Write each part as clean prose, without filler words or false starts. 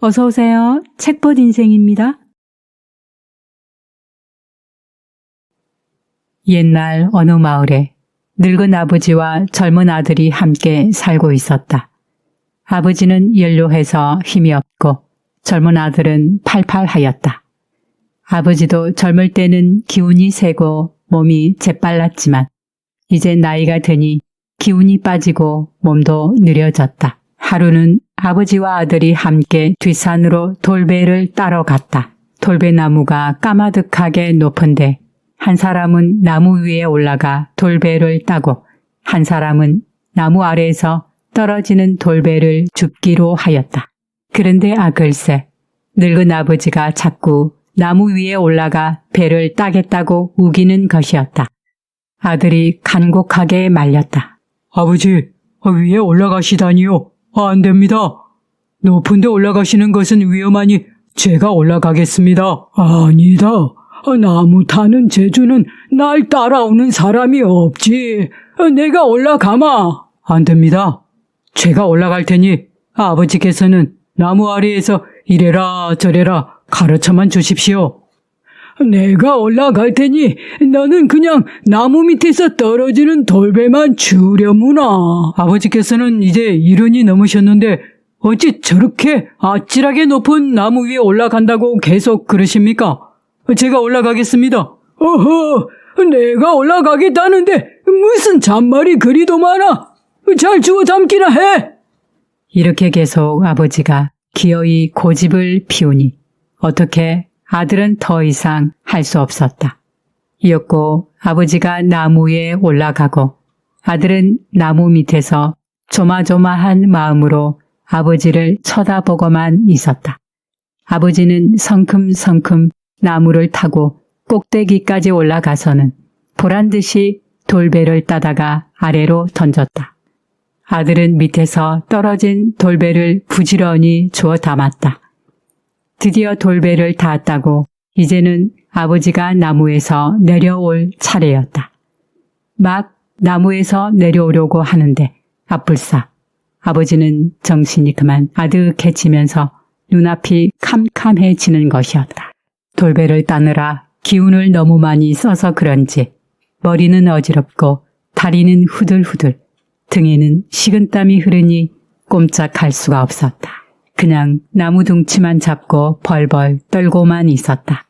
어서 오세요. 책봇 인생입니다. 옛날 어느 마을에 늙은 아버지와 젊은 아들이 함께 살고 있었다. 아버지는 연로해서 힘이 없고 젊은 아들은 팔팔하였다. 아버지도 젊을 때는 기운이 세고 몸이 재빨랐지만 이제 나이가 드니 기운이 빠지고 몸도 느려졌다. 하루는 아버지와 아들이 함께 뒷산으로 돌배를 따러 갔다. 돌배나무가 까마득하게 높은데 한 사람은 나무 위에 올라가 돌배를 따고 한 사람은 나무 아래에서 떨어지는 돌배를 줍기로 하였다. 그런데 글쎄 늙은 아버지가 자꾸 나무 위에 올라가 배를 따겠다고 우기는 것이었다. 아들이 간곡하게 말렸다. 아버지, 위에 올라가시다니요. 안 됩니다. 높은 데 올라가시는 것은 위험하니 제가 올라가겠습니다. 아니다. 나무 타는 재주는 날 따라오는 사람이 없지. 내가 올라가마. 안 됩니다. 제가 올라갈 테니 아버지께서는 나무 아래에서 이래라 저래라 가르쳐만 주십시오. 내가 올라갈 테니 너는 그냥 나무 밑에서 떨어지는 돌배만 주려무나. 아버지께서는 이제 70이 넘으셨는데 어찌 저렇게 아찔하게 높은 나무 위에 올라간다고 계속 그러십니까? 제가 올라가겠습니다. 어허, 내가 올라가겠다는데 무슨 잔말이 그리도 많아. 잘 주워 담기나 해. 이렇게 계속 아버지가 기어이 고집을 피우니 어떻게 아들은 더 이상 할 수 없었다. 이었고 아버지가 나무 위에 올라가고 아들은 나무 밑에서 조마조마한 마음으로 아버지를 쳐다보고만 있었다. 아버지는 성큼성큼 나무를 타고 꼭대기까지 올라가서는 보란듯이 돌배를 따다가 아래로 던졌다. 아들은 밑에서 떨어진 돌배를 부지런히 주워 담았다. 드디어 돌배를 다 따고 이제는 아버지가 나무에서 내려올 차례였다. 막 나무에서 내려오려고 하는데 앞불싸 아버지는 정신이 그만 아득해지면서 눈앞이 캄캄해지는 것이었다. 돌배를 따느라 기운을 너무 많이 써서 그런지 머리는 어지럽고 다리는 후들후들 등에는 식은땀이 흐르니 꼼짝할 수가 없었다. 그냥 나무 둥치만 잡고 벌벌 떨고만 있었다.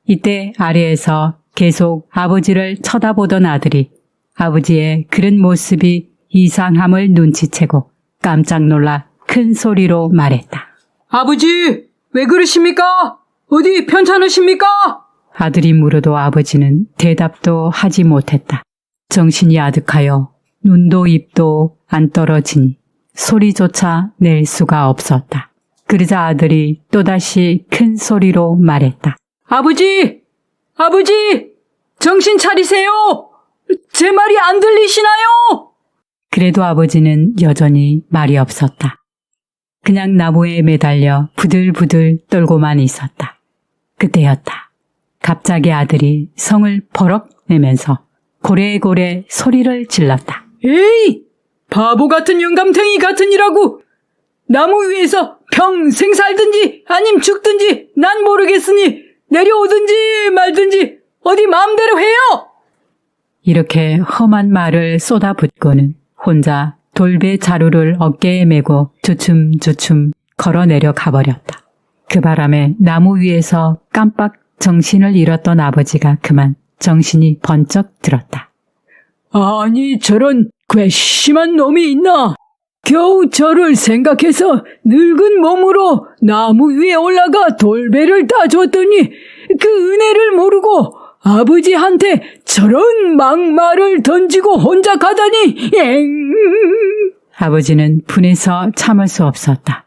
이때 아래에서 계속 아버지를 쳐다보던 아들이 아버지의 그런 모습이 이상함을 눈치채고 깜짝 놀라 큰 소리로 말했다. 아버지, 왜 그러십니까? 어디 편찮으십니까? 아들이 물어도 아버지는 대답도 하지 못했다. 정신이 아득하여 눈도 입도 안 떨어지니 소리조차 낼 수가 없었다. 그러자 아들이 또다시 큰 소리로 말했다. 아버지! 아버지! 정신 차리세요! 제 말이 안 들리시나요? 그래도 아버지는 여전히 말이 없었다. 그냥 나무에 매달려 부들부들 떨고만 있었다. 그때였다. 갑자기 아들이 성을 버럭 내면서 고래고래 소리를 질렀다. 에이! 바보 같은 영감탱이 같으니라고! 나무 위에서 평생 살든지 아님 죽든지 난 모르겠으니 내려오든지 말든지 어디 마음대로 해요! 이렇게 험한 말을 쏟아붓고는 혼자 돌배 자루를 어깨에 메고 주춤주춤 걸어 내려가 버렸다. 그 바람에 나무 위에서 깜빡 정신을 잃었던 아버지가 그만 정신이 번쩍 들었다. 아니 저런 괘씸한 놈이 있나? 겨우 저를 생각해서 늙은 몸으로 나무 위에 올라가 돌배를 따줬더니 그 은혜를 모르고 아버지한테 저런 막말을 던지고 혼자 가다니. 아버지는 분해서 참을 수 없었다.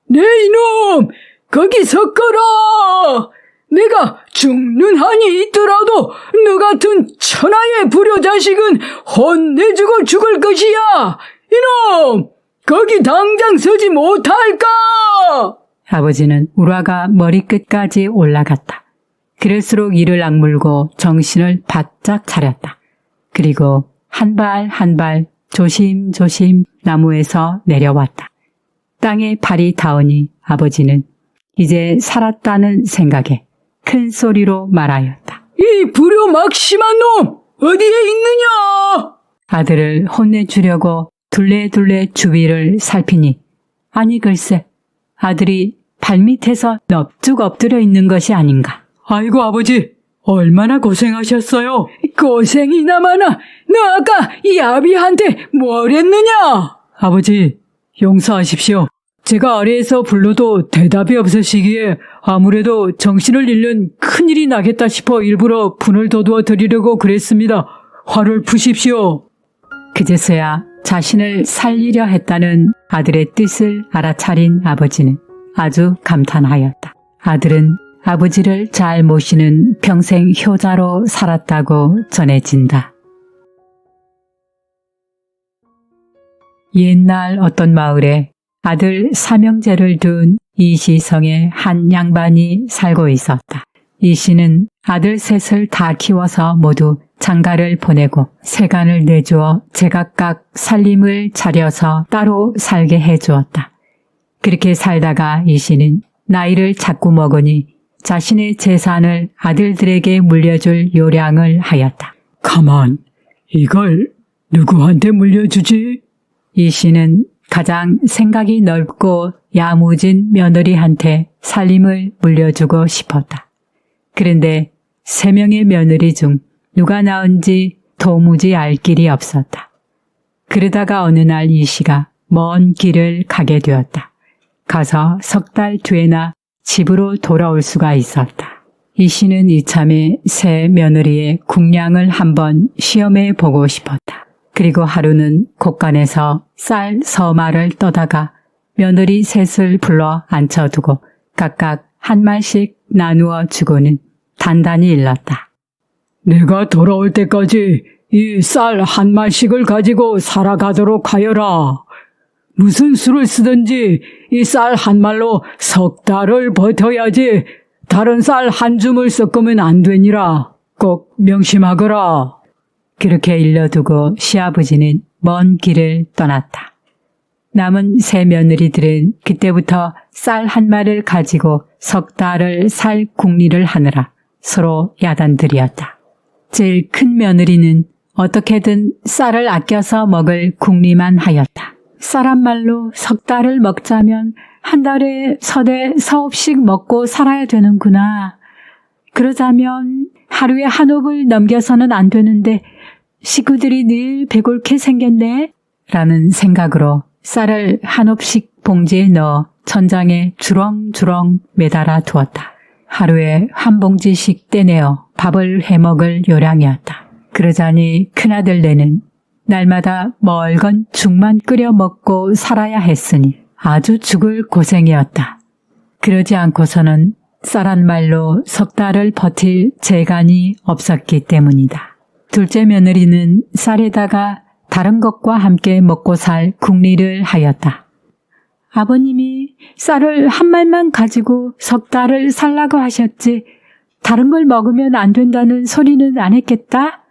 네 이놈! 거기서 꺼라! 내가 죽는 한이 있더라도 너 같은 천하의 불효자식은 혼내주고 죽을 것이야! 이놈! 거기 당장 서지 못할까! 아버지는 우라가 머리끝까지 올라갔다. 그럴수록 이를 악물고 정신을 바짝 차렸다. 그리고 한 발 한 발 조심조심 나무에서 내려왔다. 땅에 발이 닿으니 아버지는 이제 살았다는 생각에 큰 소리로 말하였다. 이 불효 막심한 놈! 어디에 있느냐! 아들을 혼내주려고 둘레둘레 주위를 살피니 아니 글쎄 아들이 발밑에서 넙죽 엎드려 있는 것이 아닌가. 아이고 아버지, 얼마나 고생하셨어요. 고생이나 마나 너 아까 이 아비한테 뭘 했느냐? 아버지, 용서하십시오. 제가 아래에서 불러도 대답이 없으시기에 아무래도 정신을 잃는 큰일이 나겠다 싶어 일부러 분을 돋워 드리려고 그랬습니다. 화를 푸십시오. 그제서야 자신을 살리려 했다는 아들의 뜻을 알아차린 아버지는 아주 감탄하였다. 아들은 아버지를 잘 모시는 평생 효자로 살았다고 전해진다. 옛날 어떤 마을에 아들 삼형제를 둔 이시성의 한 양반이 살고 있었다. 이씨는 아들 셋을 다 키워서 모두 장가를 보내고 세간을 내주어 제각각 살림을 차려서 따로 살게 해주었다. 그렇게 살다가 이씨는 나이를 자꾸 먹으니 자신의 재산을 아들들에게 물려줄 요량을 하였다. 가만, 이걸 누구한테 물려주지? 이씨는 가장 생각이 넓고 야무진 며느리한테 살림을 물려주고 싶었다. 그런데 3명의 며느리 중 누가 나은지 도무지 알 길이 없었다. 그러다가 어느 날 이씨가 먼 길을 가게 되었다. 가서 3달 뒤에나 집으로 돌아올 수가 있었다. 이씨는 이참에 새 며느리의 국량을 한번 시험해 보고 싶었다. 그리고 하루는 곳간에서 쌀 서마를 떠다가 며느리 셋을 불러 앉혀두고 각각 한 말씩 나누어 주고는 단단히 일렀다. 내가 돌아올 때까지 이 쌀 한 말씩을 가지고 살아가도록 하여라. 무슨 수를 쓰든지 이 쌀 한 말로 3달을 버텨야지 다른 쌀 한 줌을 섞으면 안 되니라. 꼭 명심하거라. 그렇게 일러두고 시아버지는 먼 길을 떠났다. 남은 3 며느리들은 그때부터 쌀 한 말을 가지고 3달을 살 궁리를 하느라 서로 야단들이었다. 제일 큰 며느리는 어떻게든 쌀을 아껴서 먹을 궁리만 하였다. 쌀 한 말로 3달을 먹자면 한 달에 서대 서업씩 먹고 살아야 되는구나. 그러자면 하루에 한 옵을 넘겨서는 안 되는데 식구들이 늘 배골게 생겼네? 라는 생각으로 쌀을 한 옵씩 봉지에 넣어 천장에 주렁주렁 매달아 두었다. 하루에 한 봉지씩 떼내어 밥을 해먹을 요량이었다. 그러자니 큰아들네는 날마다 멀건 죽만 끓여 먹고 살아야 했으니 아주 죽을 고생이었다. 그러지 않고서는 쌀 한 말로 3달을 버틸 재간이 없었기 때문이다. 둘째 며느리는 쌀에다가 다른 것과 함께 먹고 살 궁리를 하였다. 아버님이 쌀을 한 말만 가지고 3달을 살라고 하셨지 다른 걸 먹으면 안 된다는 소리는 안 했겠다?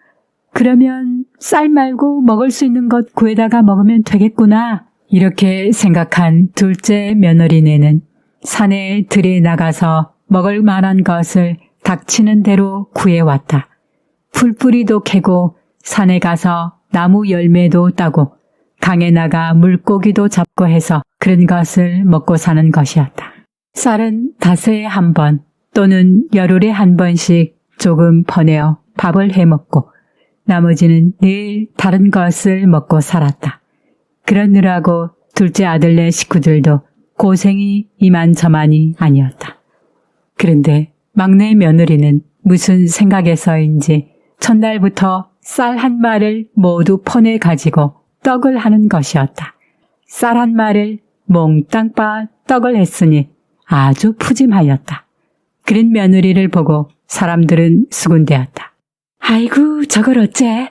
그러면 쌀 말고 먹을 수 있는 것 구해다가 먹으면 되겠구나. 이렇게 생각한 둘째 며느리네는 산에 들에 나가서 먹을 만한 것을 닥치는 대로 구해왔다. 풀뿌리도 캐고 산에 가서 나무 열매도 따고 강에 나가 물고기도 잡고 해서 그런 것을 먹고 사는 것이었다. 쌀은 닷새에 한 번 또는 열흘에 한 번씩 조금 퍼내어 밥을 해먹고 나머지는 늘 다른 것을 먹고 살았다. 그러느라고 둘째 아들네 식구들도 고생이 이만저만이 아니었다. 그런데 막내 며느리는 무슨 생각에서인지 첫날부터 쌀 한 말을 모두 퍼내 가지고 떡을 하는 것이었다. 쌀 한 말을 몽땅 빠 떡을 했으니 아주 푸짐하였다. 그런 며느리를 보고 사람들은 수군대었다. 아이고 저걸 어째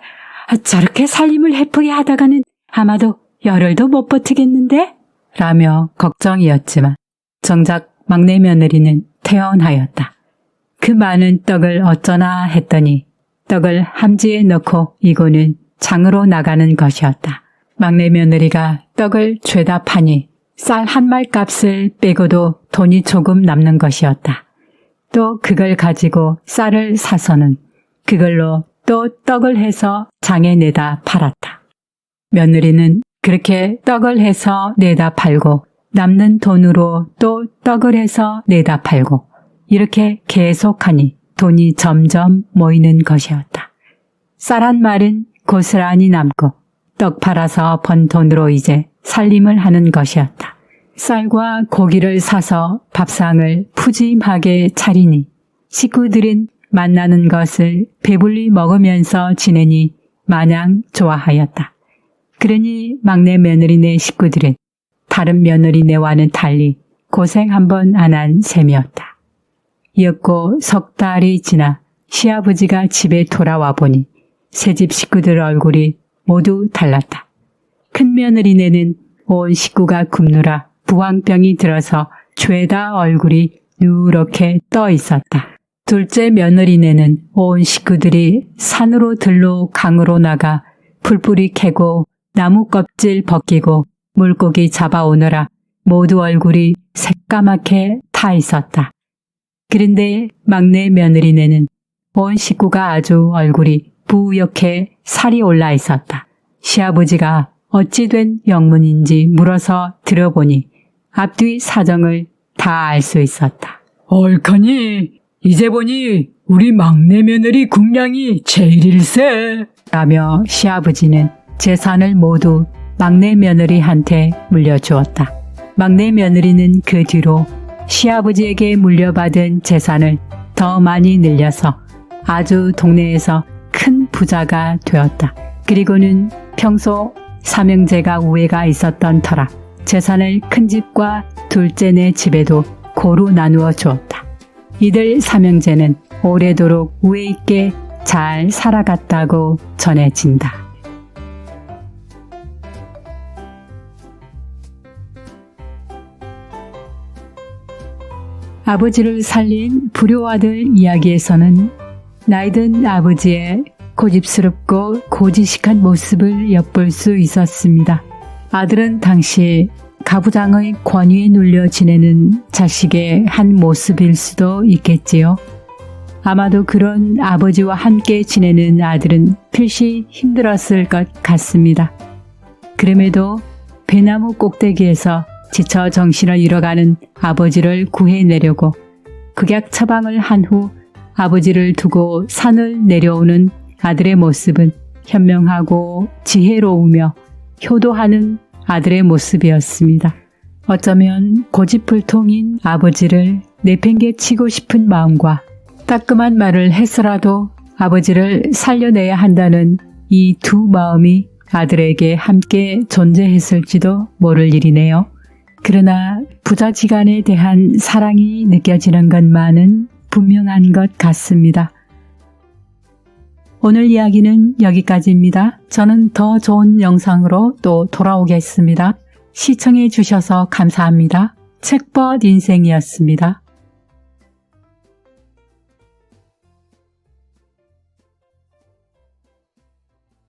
저렇게 살림을 해프게 하다가는 아마도 열흘도 못 버티겠는데? 라며 걱정이었지만 정작 막내 며느리는 태연하였다. 그 많은 떡을 어쩌나 했더니 떡을 함지에 넣고 이고는 장으로 나가는 것이었다. 막내 며느리가 떡을 죄다 파니 쌀 한 말 값을 빼고도 돈이 조금 남는 것이었다. 또 그걸 가지고 쌀을 사서는 그걸로 또 떡을 해서 장에 내다 팔았다. 며느리는 그렇게 떡을 해서 내다 팔고 남는 돈으로 또 떡을 해서 내다 팔고 이렇게 계속하니 돈이 점점 모이는 것이었다. 쌀 한 말은 고스란히 남고 떡 팔아서 번 돈으로 이제 살림을 하는 것이었다. 쌀과 고기를 사서 밥상을 푸짐하게 차리니 식구들은 만나는 것을 배불리 먹으면서 지내니 마냥 좋아하였다. 그러니 막내 며느리네 식구들은 다른 며느리네와는 달리 고생 한번 안 한 셈이었다. 이었고 석 달이 지나 시아버지가 집에 돌아와 보니 새집 식구들 얼굴이 모두 달랐다. 큰 며느리네는 온 식구가 굶느라 부황병이 들어서 죄다 얼굴이 누렇게 떠 있었다. 둘째 며느리네는 온 식구들이 산으로 들로 강으로 나가 풀뿌리 캐고 나무 껍질 벗기고 물고기 잡아오느라 모두 얼굴이 새까맣게 타 있었다. 그런데 막내 며느리네는 온 식구가 아주 얼굴이 부옇게 살이 올라 있었다. 시아버지가 어찌 된 영문인지 물어서 들어보니 앞뒤 사정을 다 알 수 있었다. 옳거니 이제 보니 우리 막내 며느리 군량이 제일일세. 라며 시아버지는 재산을 모두 막내 며느리한테 물려주었다. 막내 며느리는 그 뒤로 시아버지에게 물려받은 재산을 더 많이 늘려서 아주 동네에서 큰 부자가 되었다. 그리고는 평소 삼형제가 우애가 있었던 터라 재산을 큰 집과 둘째네 집에도 고루 나누어 주었다. 이들 삼형제는 오래도록 우애 있게 잘 살아갔다고 전해진다. 아버지를 살린 불효아들 이야기에서는 나이든 아버지의 고집스럽고 고지식한 모습을 엿볼 수 있었습니다. 아들은 당시 가부장의 권위에 눌려 지내는 자식의 한 모습일 수도 있겠지요. 아마도 그런 아버지와 함께 지내는 아들은 필시 힘들었을 것 같습니다. 그럼에도 배나무 꼭대기에서 지쳐 정신을 잃어가는 아버지를 구해내려고 극약 처방을 한 후 아버지를 두고 산을 내려오는 아들의 모습은 현명하고 지혜로우며 효도하는 아들의 모습이었습니다. 어쩌면 고집불통인 아버지를 내팽개치고 싶은 마음과 따끔한 말을 해서라도 아버지를 살려내야 한다는 이 두 마음이 아들에게 함께 존재했을지도 모를 일이네요. 그러나 부자지간에 대한 사랑이 느껴지는 것만은 분명한 것 같습니다. 오늘 이야기는 여기까지입니다. 저는 더 좋은 영상으로 또 돌아오겠습니다. 시청해 주셔서 감사합니다. 책벗 인생이었습니다.